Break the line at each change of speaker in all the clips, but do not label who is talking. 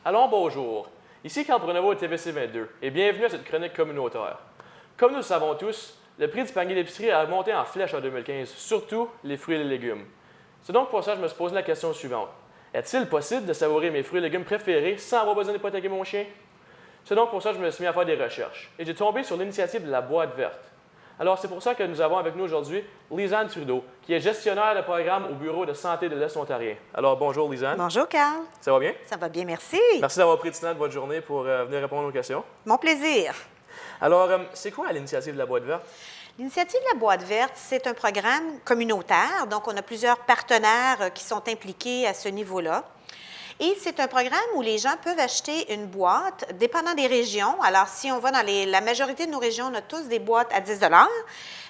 Alors bonjour, ici Carl Bruneau au TVC 22 et bienvenue à cette chronique communautaire. Comme nous le savons tous, le prix du panier d'épicerie a monté en flèche en 2015, surtout les fruits et les légumes. C'est donc pour ça que je me suis posé la question suivante. Est-il possible de savourer mes fruits et légumes préférés sans avoir besoin d'hypothéquer mon chien? C'est donc pour ça que je me suis mis à faire des recherches et j'ai tombé sur l'initiative de la boîte verte. Alors c'est pour ça que nous avons avec nous aujourd'hui Lisanne Trudeau, qui est gestionnaire de programme au Bureau de santé de l'Est ontarien. Alors bonjour Lisanne.
Bonjour Carl.
Ça va bien?
Ça va bien, merci.
Merci d'avoir pris du temps de votre journée pour venir répondre aux questions.
Mon plaisir.
Alors, c'est quoi l'initiative de la boîte verte?
L'initiative de la boîte verte, c'est un programme communautaire, donc on a plusieurs partenaires qui sont impliqués à ce niveau-là. Et c'est un programme où les gens peuvent acheter une boîte, dépendant des régions. Alors, si on va dans la majorité de nos régions, on a tous des boîtes à 10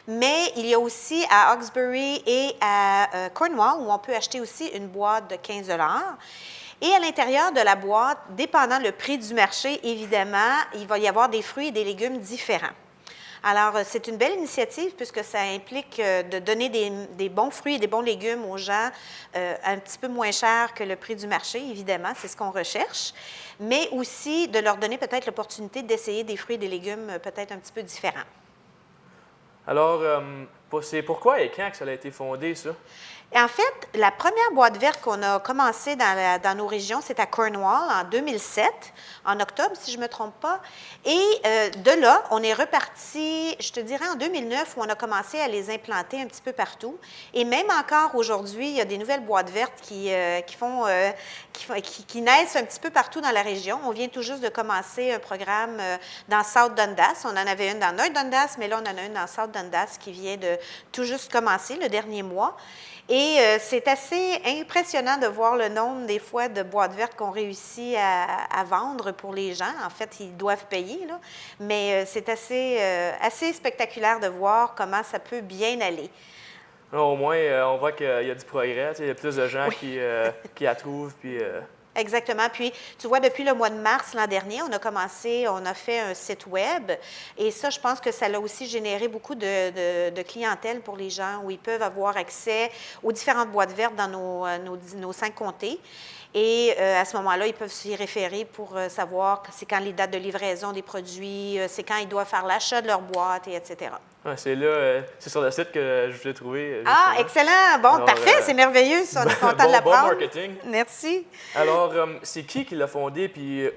mais il y a aussi à Hawkesbury et à Cornwall où on peut acheter aussi une boîte de 15 Et à l'intérieur de la boîte, dépendant le prix du marché, évidemment, il va y avoir des fruits et des légumes différents. Alors, c'est une belle initiative puisque ça implique de donner des bons fruits et des bons légumes aux gens un petit peu moins cher que le prix du marché, évidemment, c'est ce qu'on recherche, mais aussi de leur donner peut-être l'opportunité d'essayer des fruits et des légumes peut-être un petit peu différents.
Alors, c'est pourquoi et quand que ça a été fondé, ça?
En fait, la première boîte verte qu'on a commencé dans nos régions, c'est à Cornwall en 2007, en octobre, si je ne me trompe pas. Et de là, on est reparti, je te dirais, en 2009, où on a commencé à les implanter un petit peu partout. Et même encore aujourd'hui, il y a des nouvelles boîtes vertes qui naissent un petit peu partout dans la région. On vient tout juste de commencer un programme dans South Dundas. On en avait une dans North Dundas, mais là, on en a une dans South Dundas qui vient de tout juste commencer le dernier mois. Et c'est assez impressionnant de voir le nombre, des fois, de boîtes vertes qu'on réussit à vendre pour les gens. En fait, ils doivent payer, là. Mais c'est assez spectaculaire de voir comment ça peut bien aller.
Au moins, on voit qu'il y a du progrès. Il y a plus de gens qui la trouvent. Puis,
Exactement. Puis, tu vois, depuis le mois de mars l'an dernier, on a fait un site web et ça, je pense que ça a aussi généré beaucoup de clientèle pour les gens où ils peuvent avoir accès aux différentes boîtes vertes dans nos 5 comtés. Et à ce moment-là, ils peuvent s'y référer pour savoir c'est quand les dates de livraison des produits, c'est quand ils doivent faire l'achat de leur boîte, et etc.
Ouais, c'est là, c'est sur le site que je voulais trouver.
Ah, excellent! Bon,
alors,
parfait, c'est merveilleux, ça, on est content de l'apprendre.
Bon marketing.
Merci.
Alors, c'est qui l'a fondé, puis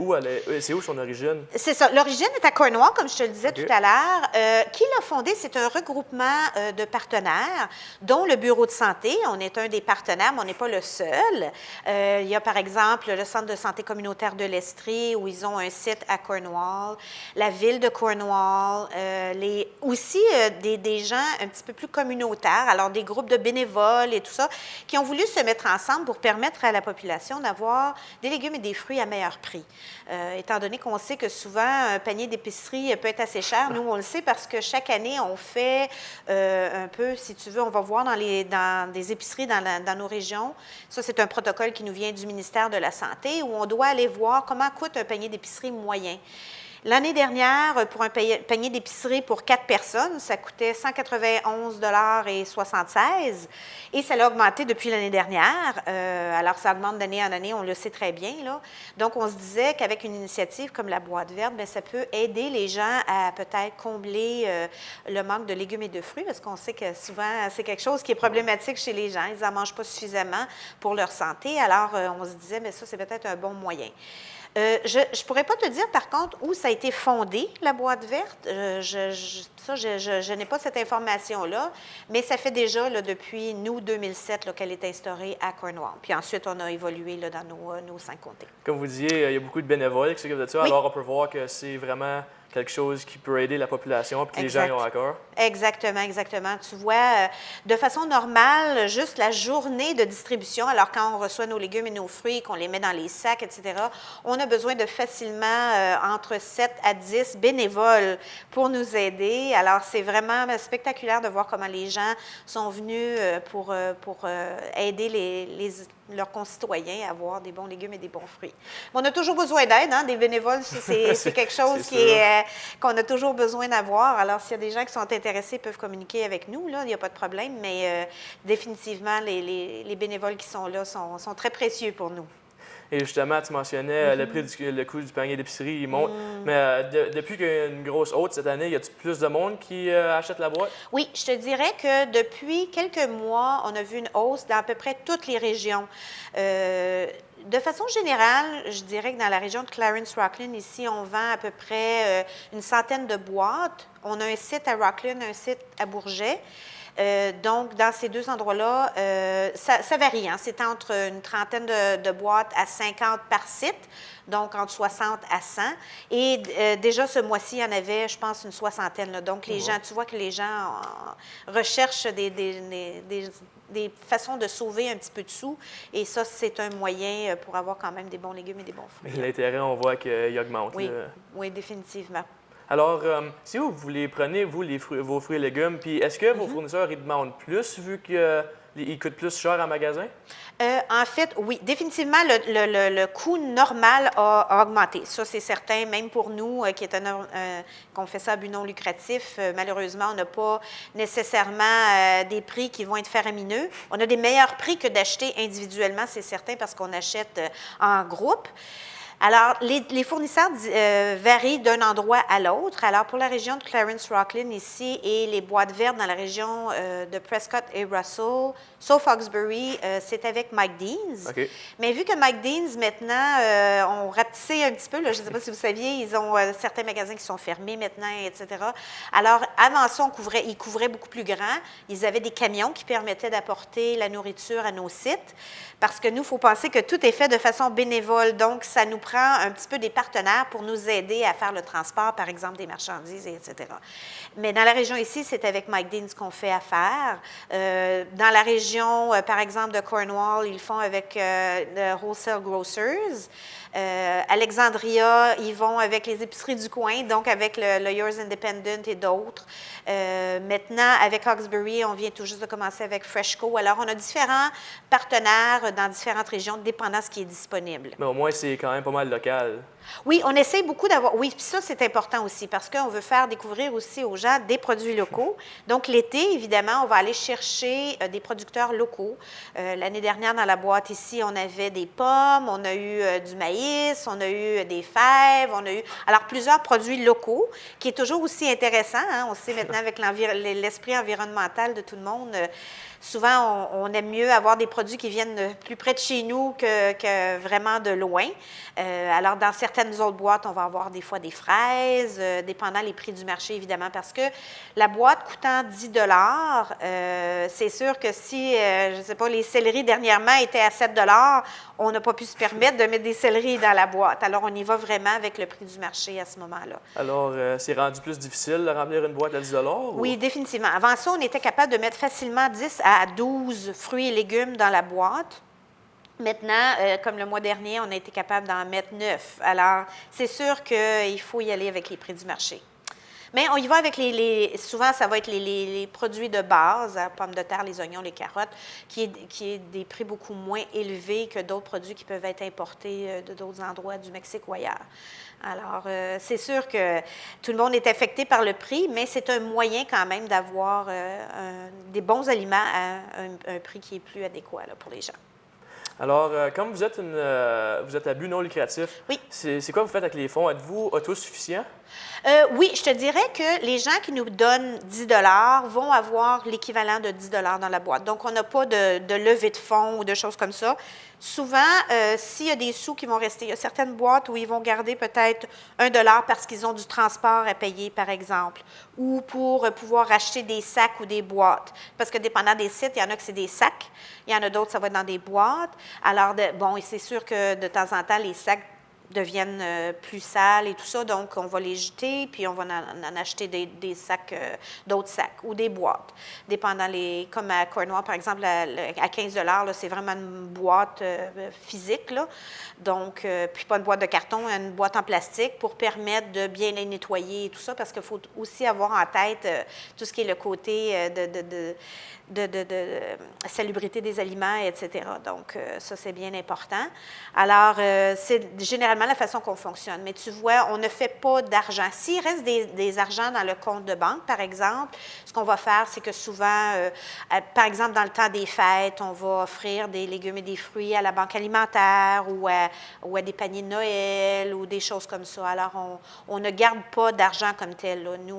c'est où son origine?
C'est ça. L'origine est à Cornwall, comme je te le disais tout à l'heure. Qui l'a fondé? C'est un regroupement de partenaires, dont le Bureau de santé. On est un des partenaires, mais on n'est pas le seul. Il y a, par exemple, le Centre de santé communautaire de l'Estrie, où ils ont un site à Cornwall, la ville de Cornwall, aussi des gens un petit peu plus communautaires, alors des groupes de bénévoles et tout ça, qui ont voulu se mettre ensemble pour permettre à la population d'avoir des légumes et des fruits à meilleur prix. Étant donné qu'on sait que souvent, un panier d'épicerie peut être assez cher, nous, on le sait parce que chaque année, on fait un peu, si tu veux, on va voir dans des épiceries dans nos régions. Ça, c'est un protocole qui nous vient du ministère de la Santé où on doit aller voir comment coûte un panier d'épicerie moyen. L'année dernière, pour un panier d'épicerie pour 4 personnes, ça coûtait 191,76 et ça a augmenté depuis l'année dernière. Alors, ça augmente d'année en année, on le sait très bien, là. Donc, on se disait qu'avec une initiative comme la boîte verte, bien, ça peut aider les gens à peut-être combler le manque de légumes et de fruits parce qu'on sait que souvent, c'est quelque chose qui est problématique chez les gens. Ils n'en mangent pas suffisamment pour leur santé. Alors, on se disait, mais ça, c'est peut-être un bon moyen. Je ne pourrais pas te dire, par contre, où ça a été fondé, la boîte verte. Je n'ai pas cette information-là, mais ça fait déjà là, depuis nous, 2007, qu'elle est instaurée à Cornwall. Puis ensuite, on a évolué là, dans nos 5 comtés.
Comme vous disiez, il y a beaucoup de bénévoles qui s'occupent de ça, oui. Alors on peut voir que c'est vraiment quelque chose qui peut aider la population et que les gens y ont accord.
Exactement, exactement. Tu vois, de façon normale, juste la journée de distribution, alors quand on reçoit nos légumes et nos fruits, qu'on les met dans les sacs, etc., on a besoin de facilement entre 7 à 10 bénévoles pour nous aider. Alors, c'est vraiment spectaculaire de voir comment les gens sont venus pour aider leurs concitoyens à avoir des bons légumes et des bons fruits. Mais on a toujours besoin d'aide, hein, des bénévoles, c'est quelque chose qu'on a toujours besoin d'avoir. Alors, s'il y a des gens qui sont intéressés, ils peuvent communiquer avec nous, là, il n'y a pas de problème, mais définitivement, les bénévoles qui sont là sont très précieux pour nous.
Et justement, tu mentionnais le coût du panier d'épicerie, il monte. Mais depuis qu'il y a une grosse hausse cette année, y a-t-il plus de monde qui achète la boîte?
Oui, je te dirais que depuis quelques mois, on a vu une hausse dans à peu près toutes les régions. De façon générale, je dirais que dans la région de Clarence-Rocklin, ici, on vend à peu près une centaine de boîtes. On a un site à Rocklin, un site à Bourget. Donc, dans ces deux endroits-là, ça varie. Hein? C'est entre une trentaine de boîtes à 50 par site, donc entre 60 à 100. Et déjà, ce mois-ci, il y en avait, je pense, une soixantaine. Là. Donc, les gens, tu vois que les gens recherchent des façons de sauver un petit peu de sous. Et ça, c'est un moyen pour avoir quand même des bons légumes et des bons fruits.
L'intérêt, on voit qu'il augmente.
Oui,
là.
oui, définitivement.
Alors, si vous les prenez, vous, vos fruits et légumes, puis est-ce que vos fournisseurs, ils demandent plus vu qu'ils coûtent plus cher en magasin?
En fait, oui, définitivement, le coût normal a augmenté. Ça, c'est certain, même pour nous, qu'on fait ça à but non lucratif, malheureusement, on n'a pas nécessairement des prix qui vont être faramineux. On a des meilleurs prix que d'acheter individuellement, c'est certain, parce qu'on achète en groupe. Alors, les fournisseurs varient d'un endroit à l'autre. Alors, pour la région de Clarence-Rocklin ici et les boîtes vertes dans la région de Prescott et Russell, sauf Hawkesbury, c'est avec Mike Dean's.
Okay.
Mais vu que Mike Dean's, maintenant, ont rapetissé un petit peu, là, je ne sais pas si vous saviez, ils ont certains magasins qui sont fermés maintenant, etc. Alors, avant ça, ils couvraient beaucoup plus grand. Ils avaient des camions qui permettaient d'apporter la nourriture à nos sites. Parce que nous, il faut penser que tout est fait de façon bénévole. Donc, ça nous prend un petit peu des partenaires pour nous aider à faire le transport, par exemple, des marchandises, etc. Mais dans la région ici, c'est avec Mike Dean's qu'on fait affaire. Dans la région, par exemple, de Cornwall, ils le font avec le Wholesale Grocers. Alexandria, ils vont avec les épiceries du coin, donc avec le Yours Independent et d'autres. Maintenant, avec Hawkesbury, on vient tout juste de commencer avec Freshco. Alors, on a différents partenaires dans différentes régions, dépendant de ce qui est disponible.
Mais au moins, c'est quand même pas mal local.
Oui, on essaie beaucoup d'avoir... Oui, puis ça, c'est important aussi, parce qu'on veut faire découvrir aussi aux gens des produits locaux. Donc, l'été, évidemment, on va aller chercher des producteurs locaux. L'année dernière, dans la boîte ici, on avait des pommes, on a eu du maïs, on a eu des fèves, on a eu... Alors, plusieurs produits locaux, qui est toujours aussi intéressant. Hein? On sait maintenant, avec l'esprit environnemental de tout le monde... Souvent, on aime mieux avoir des produits qui viennent plus près de chez nous que vraiment de loin. Alors, dans certaines autres boîtes, on va avoir des fois des fraises, dépendant les prix du marché, évidemment, parce que la boîte coûtant 10 c'est sûr que si, je ne sais pas, les céleris dernièrement étaient à 7 on n'a pas pu se permettre de mettre des céleris dans la boîte. Alors, on y va vraiment avec le prix du marché à ce moment-là.
Alors, c'est rendu plus difficile de remplir une boîte à 10
Oui,
ou...
définitivement. Avant ça, on était capable de mettre facilement 10 à 12 fruits et légumes dans la boîte. Maintenant, comme le mois dernier, on a été capable d'en mettre 9. Alors, c'est sûr qu'il faut y aller avec les prix du marché. Mais on y va avec souvent, ça va être les produits de base, hein, pommes de terre, les oignons, les carottes, qui est des prix beaucoup moins élevés que d'autres produits qui peuvent être importés de d'autres endroits, du Mexique ou ailleurs. Alors, c'est sûr que tout le monde est affecté par le prix, mais c'est un moyen quand même d'avoir des bons aliments à un prix qui est plus adéquat là, pour les gens.
Alors, comme vous êtes à but non lucratif,
oui.
C'est quoi vous faites avec les fonds? Êtes-vous autosuffisant?
Oui, je te dirais que les gens qui nous donnent 10 vont avoir l'équivalent de 10 dans la boîte. Donc, on n'a pas de levée de fonds ou de choses comme ça. Souvent, s'il y a des sous qui vont rester, il y a certaines boîtes où ils vont garder peut-être 1 parce qu'ils ont du transport à payer, par exemple, ou pour pouvoir acheter des sacs ou des boîtes. Parce que dépendant des sites, il y en a que c'est des sacs, il y en a d'autres, ça va être dans des boîtes. Alors, bon, c'est sûr que de temps en temps, les sacs deviennent plus sales et tout ça, donc on va les jeter, puis on va en acheter des sacs, d'autres sacs ou des boîtes, dépendant comme à Cornwall, par exemple, à 15 là, c'est vraiment une boîte physique, là. Donc, puis pas une boîte de carton, une boîte en plastique pour permettre de bien les nettoyer et tout ça, parce qu'il faut aussi avoir en tête tout ce qui est le côté de salubrité des aliments, etc. Donc, ça, c'est bien important. Alors, c'est généralement généralement la façon qu'on fonctionne. Mais tu vois, on ne fait pas d'argent. S'il reste des argents dans le compte de banque, par exemple, ce qu'on va faire, c'est que souvent, par exemple, dans le temps des fêtes, on va offrir des légumes et des fruits à la banque alimentaire ou à des paniers de Noël ou des choses comme ça. Alors, on ne garde pas d'argent comme tel. Là. Nous,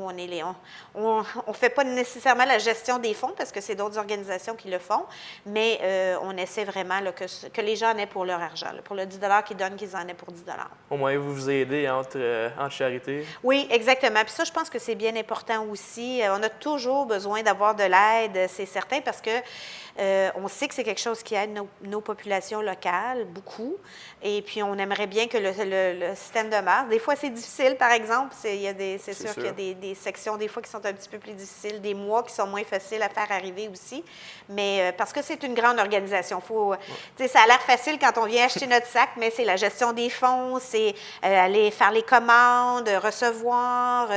on ne fait pas nécessairement la gestion des fonds parce que c'est d'autres organisations qui le font, mais on essaie vraiment là, que les gens en aient pour leur argent. Là, pour le 10 qu'ils donnent, qu'ils en aient pour 10
Au moins, vous vous aidez entre charités.
Oui, exactement. Puis ça, je pense que c'est bien important aussi. On a toujours besoin d'avoir de l'aide, c'est certain, parce que on sait que c'est quelque chose qui aide nos populations locales, beaucoup. Et puis, on aimerait bien que le système demeure. Des fois, c'est difficile, par exemple. C'est sûr qu'il y a des sections, des fois, qui sont un petit peu plus difficiles, des mois qui sont moins faciles à faire arriver aussi. Mais parce que c'est une grande organisation. Ça a l'air facile quand on vient acheter notre sac, mais c'est la gestion des fonds, c'est aller faire les commandes, recevoir,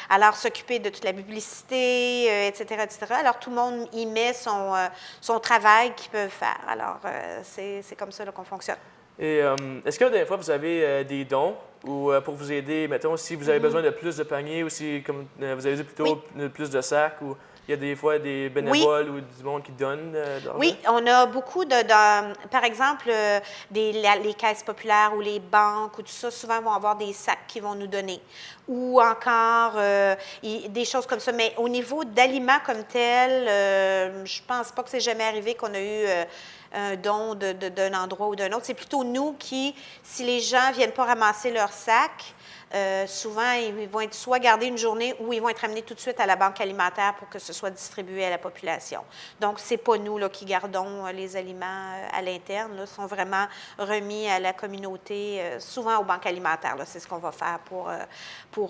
alors s'occuper de toute la publicité, etc., etc. Alors, tout le monde y met son travail qu'ils peuvent faire. Alors, c'est comme ça qu'on fonctionne.
Et est-ce que des fois, vous avez des dons ou pour vous aider, mettons, si vous avez besoin de plus de paniers ou si, comme vous avez dit plutôt, plus de sacs ou il y a des fois des bénévoles ou du monde qui donnent de l'argent?
Oui, on a beaucoup par exemple, les caisses populaires ou les banques ou tout ça, souvent vont avoir des sacs qu'ils vont nous donner. Ou encore des choses comme ça. Mais au niveau d'aliments comme tel, je pense pas que c'est jamais arrivé qu'on a eu un don d'un endroit ou d'un autre. C'est plutôt nous qui, si les gens ne viennent pas ramasser leur sac, souvent, ils vont être soit gardés une journée ou ils vont être amenés tout de suite à la banque alimentaire pour que ce soit distribué à la population. Donc, ce n'est pas nous là, qui gardons les aliments à l'interne. Ils sont vraiment remis à la communauté, souvent aux banques alimentaires. C'est ce qu'on va faire pour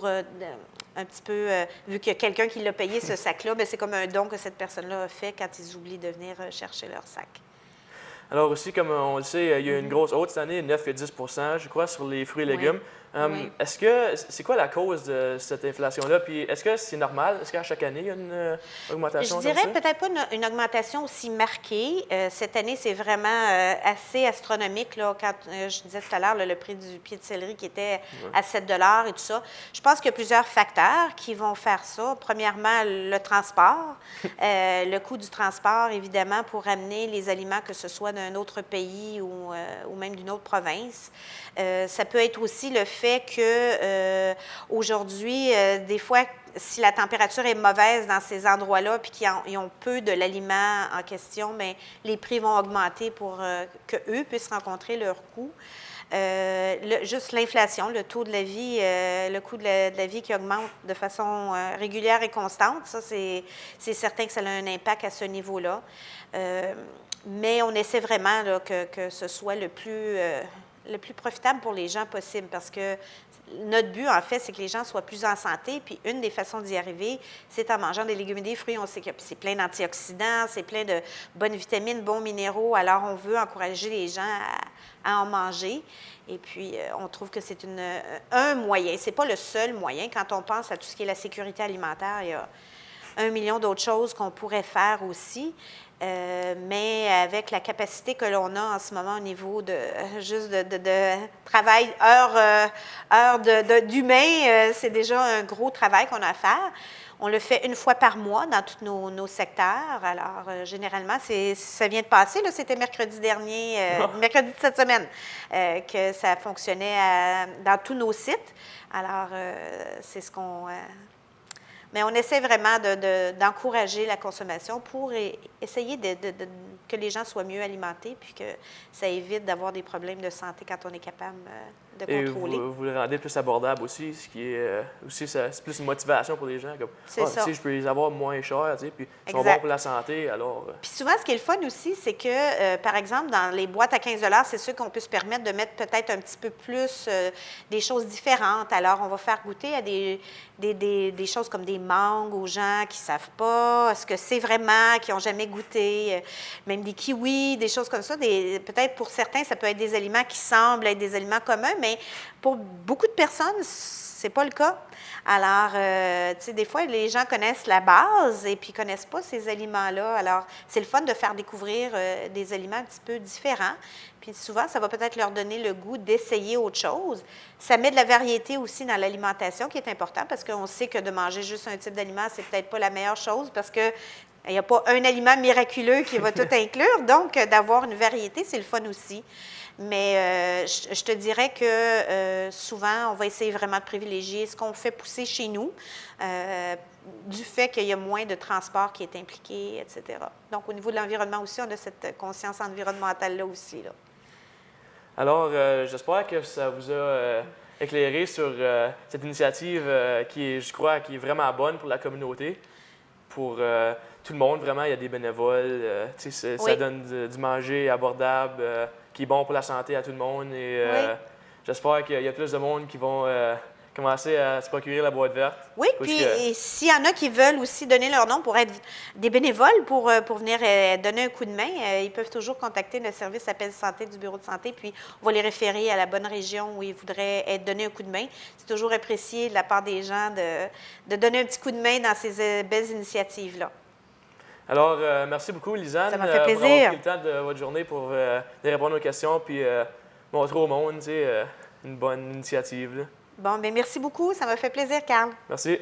un petit peu, vu qu'il y a quelqu'un qui l'a payé ce sac-là, c'est comme un don que cette personne-là a fait quand ils oublient de venir chercher leur sac.
Alors aussi, comme on le sait, il y a une grosse hausse cette année, 9 et 10 je crois, sur les fruits et légumes.
Oui.
Est-ce que c'est quoi la cause de cette inflation-là? Puis est-ce que c'est normal? Est-ce qu'à chaque année, il y a une augmentation?
Je dirais peut-être pas une augmentation aussi marquée. Cette année, c'est vraiment assez astronomique. Là, quand je disais tout à l'heure, le prix du pied de céleri qui était à 7 $ et tout ça. Je pense qu'il y a plusieurs facteurs qui vont faire ça. Premièrement, le transport. Le coût du transport, évidemment, pour amener les aliments, que ce soit d'un autre pays ou même d'une autre province. Ça peut être aussi le fait que aujourd'hui, des fois, si la température est mauvaise dans ces endroits-là puis qu'ils ont peu de l'aliment en question, bien, les prix vont augmenter pour qu'eux puissent rencontrer leur coût. Juste l'inflation, le taux de la vie, le coût de la vie qui augmente de façon régulière et constante, ça, c'est certain que ça a un impact à ce niveau-là. Mais on essaie vraiment là, que ce soit le plus profitable pour les gens possible parce que notre but, en fait, c'est que les gens soient plus en santé. Puis une des façons d'y arriver, c'est en mangeant des légumes et des fruits. On sait que c'est plein d'antioxydants, c'est plein de bonnes vitamines, bons minéraux. Alors, on veut encourager les gens à en manger. Et puis, on trouve que c'est un moyen. Ce n'est pas le seul moyen. Quand on pense à tout ce qui est la sécurité alimentaire, il y a 1 million d'autres choses qu'on pourrait faire aussi. Mais avec la capacité que l'on a en ce moment au niveau de travail, heures d'humain, c'est déjà un gros travail qu'on a à faire. On le fait une fois par mois dans tous nos secteurs. Alors, généralement, ça vient de passer. C'était mercredi dernier, mercredi de cette semaine, que ça fonctionnait dans tous nos sites. Alors, c'est ce qu'on... Mais on essaie vraiment d'encourager la consommation pour essayer que les gens soient mieux alimentés puis que ça évite d'avoir des problèmes de santé quand on est capable de contrôler.
Et vous le rendez plus abordable aussi, ce qui est aussi, c'est plus une motivation pour les gens. Comme,
c'est ça.
Je peux les avoir moins chers, puis ils sont bons pour la santé, alors...
Puis souvent, ce qui est le fun aussi, c'est que, par exemple, dans les boîtes à 15 $, c'est sûr qu'on peut se permettre de mettre peut-être un petit peu plus des choses différentes. Alors, on va faire goûter à des choses comme des mangues aux gens qui ne savent pas ce que c'est vraiment, qui n'ont jamais goûté, même des kiwis, des choses comme ça. Peut-être pour certains, ça peut être des aliments qui semblent être des aliments communs, mais pour beaucoup de personnes, c'est pas le cas. Alors, tu sais, des fois, les gens connaissent la base et puis connaissent pas ces aliments-là. Alors, c'est le fun de faire découvrir des aliments un petit peu différents. Puis souvent, ça va peut-être leur donner le goût d'essayer autre chose. Ça met de la variété aussi dans l'alimentation, qui est important, parce qu'on sait que de manger juste un type d'aliment, c'est peut-être pas la meilleure chose, parce que il n'y a pas un aliment miraculeux qui va tout inclure. Donc, d'avoir une variété, c'est le fun aussi. Mais je te dirais que souvent, on va essayer vraiment de privilégier ce qu'on fait pousser chez nous, du fait qu'il y a moins de transport qui est impliqué, etc. Donc, au niveau de l'environnement aussi, on a cette conscience environnementale-là aussi, là.
Alors, j'espère que ça vous a éclairé sur cette initiative qui est, je crois, qui est vraiment bonne pour la communauté, pour tout le monde. Vraiment, il y a des bénévoles, tu sais, ça donne du manger abordable, qui est bon pour la santé à tout le monde. Et j'espère qu'il y a plus de monde qui vont commencer à se procurer la boîte verte.
Oui, puis et s'il y en a qui veulent aussi donner leur nom pour être des bénévoles, pour venir donner un coup de main, ils peuvent toujours contacter le service appel santé du bureau de santé, puis on va les référer à la bonne région où ils voudraient être donnés un coup de main. C'est toujours apprécié de la part des gens de donner un petit coup de main dans ces belles initiatives-là.
Alors, merci beaucoup, Lisanne,
Ça m'a fait
pour
plaisir.
avoir pris le temps de votre journée pour répondre aux questions puis montrer au monde, tu sais, une bonne initiative, là.
Bon, bien merci beaucoup. Ça m'a fait plaisir, Carl.
Merci.